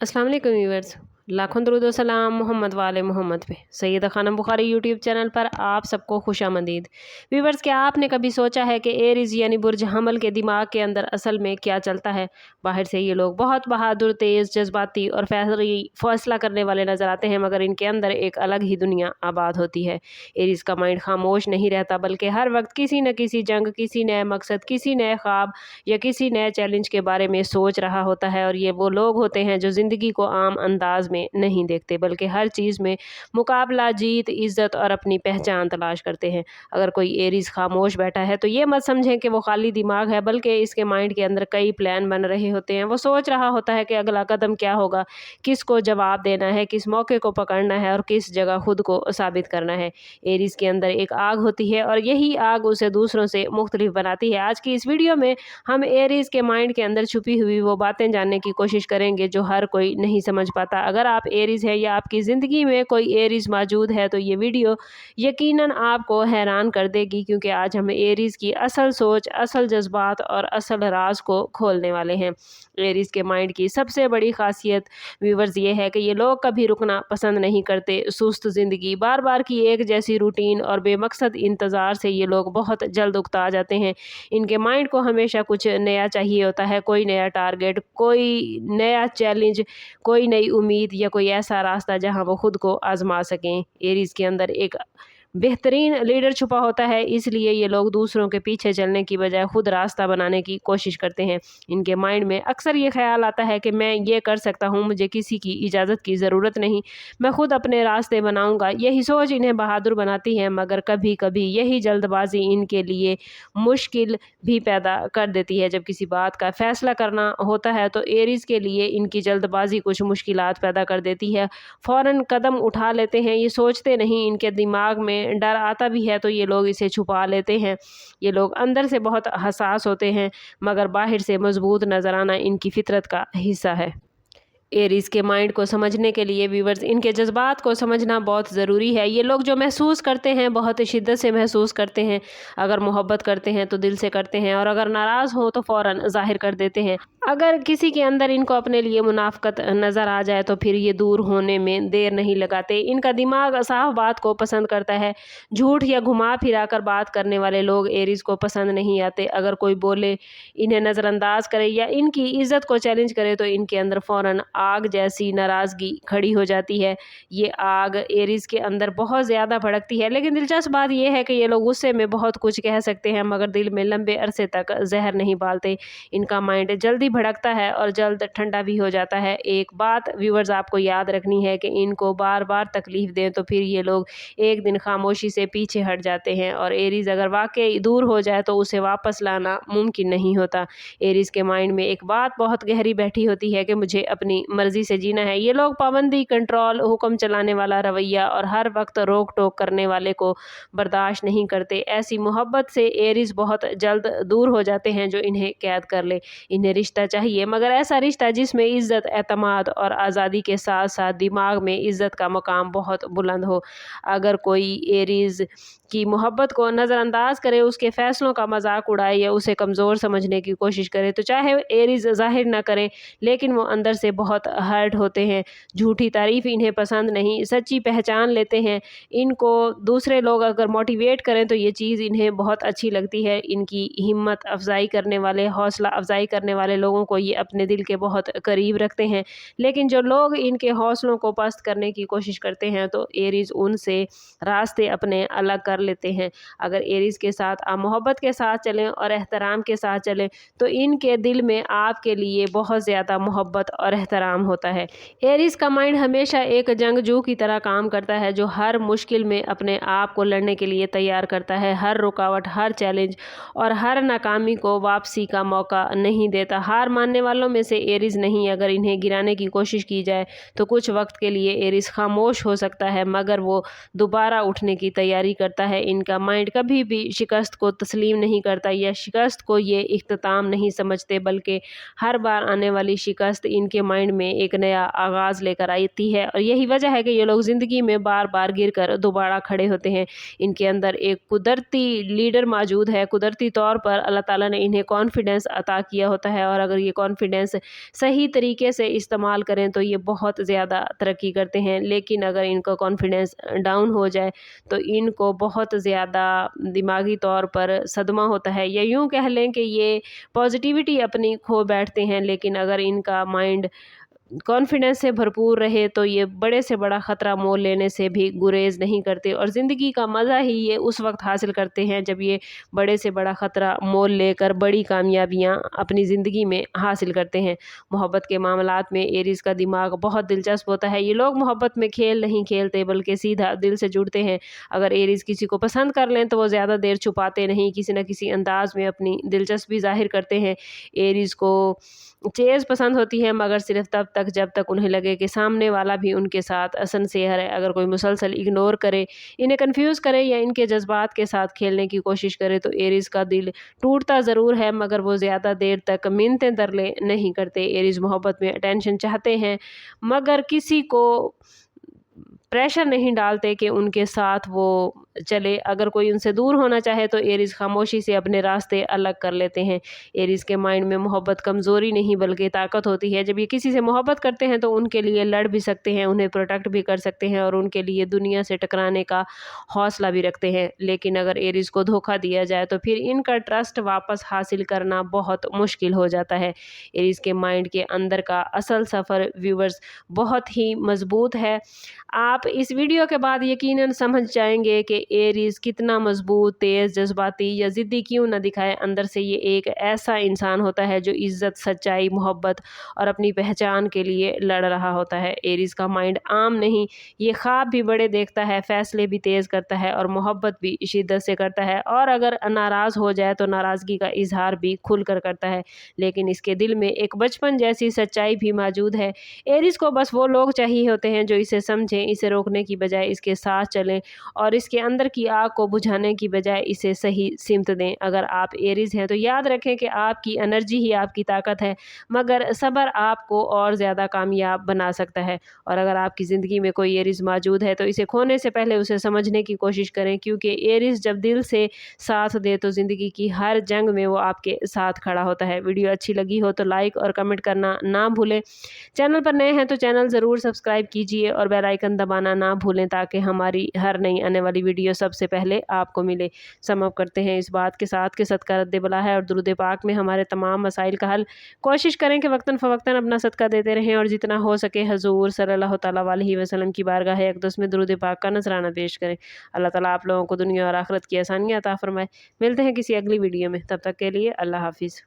अस्सलाम वालेकुम व्यूअर्स, लाखों दरूद व सलाम मोहम्मद वाले मोहम्मद पे। सैयदा खानम बुखारी यूट्यूब चैनल पर आप सबको खुशामदीद। व्यूअर्स, क्या आपने कभी सोचा है कि एरीज यानी बुर्ज हमल के दिमाग के अंदर असल में क्या चलता है? बाहर से ये लोग बहुत बहादुर, तेज़, जज्बाती और फैसला करने वाले नज़र आते हैं, मगर इनके अंदर एक अलग ही दुनिया आबाद होती है। एरीज का माइंड खामोश नहीं रहता, बल्कि हर वक्त किसी न किसी जंग, किसी नए मकसद, किसी नए ख्वाब या किसी नए चैलेंज के बारे में सोच रहा होता है। और ये वो लोग होते हैं जो ज़िंदगी को आम अंदाज में नहीं देखते, बल्कि हर चीज़ में मुकाबला, जीत, इज्जत और अपनी पहचान तलाश करते हैं। अगर कोई एरीज खामोश बैठा है तो ये मत समझें कि वो खाली दिमाग है, बल्कि इसके माइंड के अंदर कई प्लान बन रहे होते हैं। वो सोच रहा होता है कि अगला कदम क्या होगा, किसको जवाब देना है, किस मौके को पकड़ना है और किस जगह खुद को साबित करना है। एरीज के अंदर एक आग होती है और यही आग उसे दूसरों से मुख्तलिफ बनाती है। आज की इस वीडियो में हम एरीज के माइंड के अंदर छुपी हुई वो बातें जानने की कोशिश करेंगे जो हर कोई नहीं समझ पाता। अगर आप एरीज है या आपकी ज़िंदगी में कोई एरीज मौजूद है तो ये वीडियो यकीनन आपको हैरान कर देगी, क्योंकि आज हम एरीज की असल सोच, असल जज्बात और असल राज को खोलने वाले हैं। एरीज के माइंड की सबसे बड़ी खासियत व्यूवर्स ये है कि ये लोग कभी रुकना पसंद नहीं करते। सुस्त ज़िंदगी, बार बार की एक जैसी रूटीन और बेमकसद इंतज़ार से ये लोग बहुत जल्द उकता जाते हैं। इनके माइंड को हमेशा कुछ नया चाहिए होता है, कोई नया टारगेट, कोई नया चैलेंज, कोई नई उम्मीद या कोई ऐसा रास्ता जहां वो खुद को आजमा सकें। एरीज के अंदर एक बेहतरीन लीडर छुपा होता है, इसलिए ये लोग दूसरों के पीछे चलने की बजाय खुद रास्ता बनाने की कोशिश करते हैं। इनके माइंड में अक्सर ये ख्याल आता है कि मैं ये कर सकता हूँ, मुझे किसी की इजाज़त की ज़रूरत नहीं, मैं खुद अपने रास्ते बनाऊँगा। यही सोच इन्हें बहादुर बनाती है, मगर कभी कभी यही जल्दबाजी इनके लिए मुश्किल भी पैदा कर देती है। जब किसी बात का फैसला करना होता है तो एरीज के लिए इनकी जल्दबाजी कुछ मुश्किलात पैदा कर देती है। फ़ौरन कदम उठा लेते हैं, ये सोचते नहीं। इनके दिमाग में डर आता भी है तो ये लोग इसे छुपा लेते हैं। ये लोग अंदर से बहुत हसास होते हैं, मगर बाहर से मजबूत नजर आना इनकी फितरत का हिस्सा है। एरीज के माइंड को समझने के लिए व्यूवर्स, इनके जज्बात को समझना बहुत ज़रूरी है। ये लोग जो महसूस करते हैं बहुत शिद्दत से महसूस करते हैं। अगर मोहब्बत करते हैं तो दिल से करते हैं, और अगर नाराज़ हो तो फ़ौरन ज़ाहिर कर देते हैं। अगर किसी के अंदर इनको अपने लिए मुनाफ़कत नज़र आ जाए तो फिर ये दूर होने में देर नहीं लगाते। इनका दिमाग साफ बात को पसंद करता है। झूठ या घुमा फिरा कर बात करने वाले लोग एरीज को पसंद नहीं आते। अगर कोई बोले, इन्हें नज़रअंदाज करे या इनकी इज्जत को चैलेंज करे तो इनके अंदर फ़ौरन आग जैसी नाराज़गी खड़ी हो जाती है। ये आग एरीज के अंदर बहुत ज़्यादा भड़कती है, लेकिन दिलचस्प बात यह है कि ये लोग गुस्से में बहुत कुछ कह सकते हैं, मगर दिल में लंबे अरसे तक जहर नहीं बालते। इनका माइंड जल्दी भड़कता है और जल्द ठंडा भी हो जाता है। एक बात व्यूवर्स आपको याद रखनी है कि इनको बार बार तकलीफ दें तो फिर ये लोग एक दिन खामोशी से पीछे हट जाते हैं, और एरीज अगर वाकई दूर हो जाए तो उसे वापस लाना मुमकिन नहीं होता। एरीज के माइंड में एक बात बहुत गहरी बैठी होती है कि मुझे अपनी मर्जी से जीना है। ये लोग पाबंदी, कंट्रोल, हुक्म चलाने वाला रवैया और हर वक्त रोक टोक करने वाले को बर्दाश्त नहीं करते। ऐसी मोहब्बत से एरीज बहुत जल्द दूर हो जाते हैं जो इन्हें कैद कर ले। इन्हें रिश्ता चाहिए, मगर ऐसा रिश्ता जिसमें इज्जत, एतमाद और आज़ादी के साथ साथ दिमाग में इज्जत का मकाम बहुत बुलंद हो। अगर कोई एरीज की मोहब्बत को नज़रअंदाज करे, उसके फैसलों का मजाक उड़ाए या उसे कमज़ोर समझने की कोशिश करे, तो चाहे एरीज जाहिर न करें लेकिन वो अंदर से बहुत हर्ट होते हैं। झूठी तारीफ इन्हें पसंद नहीं, सच्ची पहचान लेते हैं। इनको दूसरे लोग अगर मोटिवेट करें तो ये चीज़ इन्हें बहुत अच्छी लगती है। इनकी हिम्मत अफजाई करने वाले, हौसला अफजाई करने वाले लोगों को ये अपने दिल के बहुत करीब रखते हैं। लेकिन जो लोग इनके हौसलों को पस्त करने की कोशिश करते हैं तो एरीज उनसे रास्ते अपने अलग कर लेते हैं। अगर एरीज के साथ आप मोहब्बत के साथ चलें और एहतराम के साथ चलें तो इनके दिल में आपके लिए बहुत ज़्यादा मोहब्बत और एहतराम होता है। एरीज का माइंड हमेशा एक जंगजू की तरह काम करता है, जो हर मुश्किल में अपने आप को लड़ने के लिए तैयार करता है। हर रुकावट, हर चैलेंज और हर नाकामी को वापसी का मौका नहीं देता। हार मानने वालों में से एरीज नहीं। अगर इन्हें गिराने की कोशिश की जाए तो कुछ वक्त के लिए एरीज खामोश हो सकता है, मगर वो दोबारा उठने की तैयारी करता है। इनका माइंड कभी भी शिकस्त को तस्लीम नहीं करता या शिकस्त को ये इख्तिताम नहीं समझते, बल्कि हर बार आने वाली शिकस्त इनके माइंड में एक नया आगाज़ लेकर आती है। और यही वजह है कि ये लोग ज़िंदगी में बार बार गिर कर दोबारा खड़े होते हैं। इनके अंदर एक कुदरती लीडर मौजूद है। कुदरती तौर पर अल्लाह ताला ने इन्हें कॉन्फिडेंस अता किया होता है, और अगर ये कॉन्फिडेंस सही तरीके से इस्तेमाल करें तो ये बहुत ज़्यादा तरक्की करते हैं। लेकिन अगर इनका कॉन्फिडेंस डाउन हो जाए तो इनको बहुत ज़्यादा दिमागी तौर पर सदमा होता है, या यूँ कह लें कि ये पॉजिटिविटी अपनी खो बैठते हैं। लेकिन अगर इनका माइंड कॉन्फिडेंस से भरपूर रहे तो ये बड़े से बड़ा ख़तरा मोल लेने से भी गुरेज नहीं करते, और ज़िंदगी का मज़ा ही ये उस वक्त हासिल करते हैं जब ये बड़े से बड़ा ख़तरा मोल लेकर बड़ी कामयाबियां अपनी ज़िंदगी में हासिल करते हैं। मोहब्बत के मामलात में एरीज़ का दिमाग बहुत दिलचस्प होता है। ये लोग मोहब्बत में खेल नहीं खेलते बल्कि सीधा दिल से जुड़ते हैं। अगर एरीज़ किसी को पसंद कर लें तो वो ज़्यादा देर छुपाते नहीं, किसी न किसी अंदाज में अपनी दिलचस्पी ज़ाहिर करते हैं। एरीज़ को चेज़ पसंद होती है, मगर सिर्फ तब तक जब तक उन्हें लगे कि सामने वाला भी उनके साथ सिंसियर है। अगर कोई मुसलसल इग्नोर करे, इन्हें कंफ्यूज करे या इनके जज्बात के साथ खेलने की कोशिश करे तो एरीज़ का दिल टूटता ज़रूर है, मगर वो ज़्यादा देर तक मिन्नतें तरले नहीं करते। एरीज़ मोहब्बत में अटेंशन चाहते हैं, मगर किसी को प्रेशर नहीं डालते कि उनके साथ वो चले। अगर कोई उनसे दूर होना चाहे तो एरीज़ खामोशी से अपने रास्ते अलग कर लेते हैं। एरीज़ के माइंड में मोहब्बत कमज़ोरी नहीं बल्कि ताकत होती है। जब ये किसी से मोहब्बत करते हैं तो उनके लिए लड़ भी सकते हैं, उन्हें प्रोटेक्ट भी कर सकते हैं और उनके लिए दुनिया से टकराने का हौसला भी रखते हैं। लेकिन अगर एरीज़ को धोखा दिया जाए तो फिर इनका ट्रस्ट वापस हासिल करना बहुत मुश्किल हो जाता है। एरीज़ के माइंड के अंदर का असल सफ़र व्यूवर्स बहुत ही मजबूत है। आप इस वीडियो के बाद यकीनन समझ जाएंगे कि एरीज़ कितना मजबूत, तेज़, जज्बाती या ज़िद्दी क्यों न दिखाए, अंदर से ये एक ऐसा इंसान होता है जो इज़्ज़त, सच्चाई, मोहब्बत और अपनी पहचान के लिए लड़ रहा होता है। एरीज़ का माइंड आम नहीं, ये ख्वाब भी बड़े देखता है, फैसले भी तेज़ करता है और मोहब्बत भी शिद्दत से करता है, और अगर नाराज़ हो जाए तो नाराज़गी का इजहार भी खुल कर करता है। लेकिन इसके दिल में एक बचपन जैसी सच्चाई भी मौजूद है। एरीज़ को बस वो लोग चाहिए होते हैं जो इसे समझें, इसे रोकने की बजाय इसके साथ चलें और इसके अंदर की आग को बुझाने की बजाय इसे सही सिमत दें। अगर आप एरीज़ हैं तो याद रखें कि आपकी एनर्जी ही आपकी ताकत है, मगर सब्र आपको और ज़्यादा कामयाब बना सकता है। और अगर आपकी ज़िंदगी में कोई एरीज़ मौजूद है तो इसे खोने से पहले उसे समझने की कोशिश करें, क्योंकि एरीज़ जब दिल से साथ दे तो ज़िंदगी की हर जंग में वो आपके साथ खड़ा होता है। वीडियो अच्छी लगी हो तो लाइक और कमेंट करना ना भूलें। चैनल पर नए हैं तो चैनल ज़रूर सब्सक्राइब कीजिए और बेल आइकन दबाना ना भूलें ताकि हमारी हर नई आने वाली वीडियो सबसे पहले आपको मिले। सम अप करते हैं इस बात के साथ कि सदका रद्द बला है और दुरूद पाक में हमारे तमाम मसाइल का हल। कोशिश करें कि वक्तन फ़वक्तन अपना सदका देते रहें और जितना हो सके हजूर सल्लल्लाहु तआला अलैहि वसल्लम की बारगाह अक़दस में दुरूद पाक का नजराना पेश करें। अल्लाह ताला आप लोगों को दुनिया और आखिरत की आसानियाँ अता फरमाए। मिलते हैं किसी अगली वीडियो में, तब तक के लिए अल्लाह हाफिज़।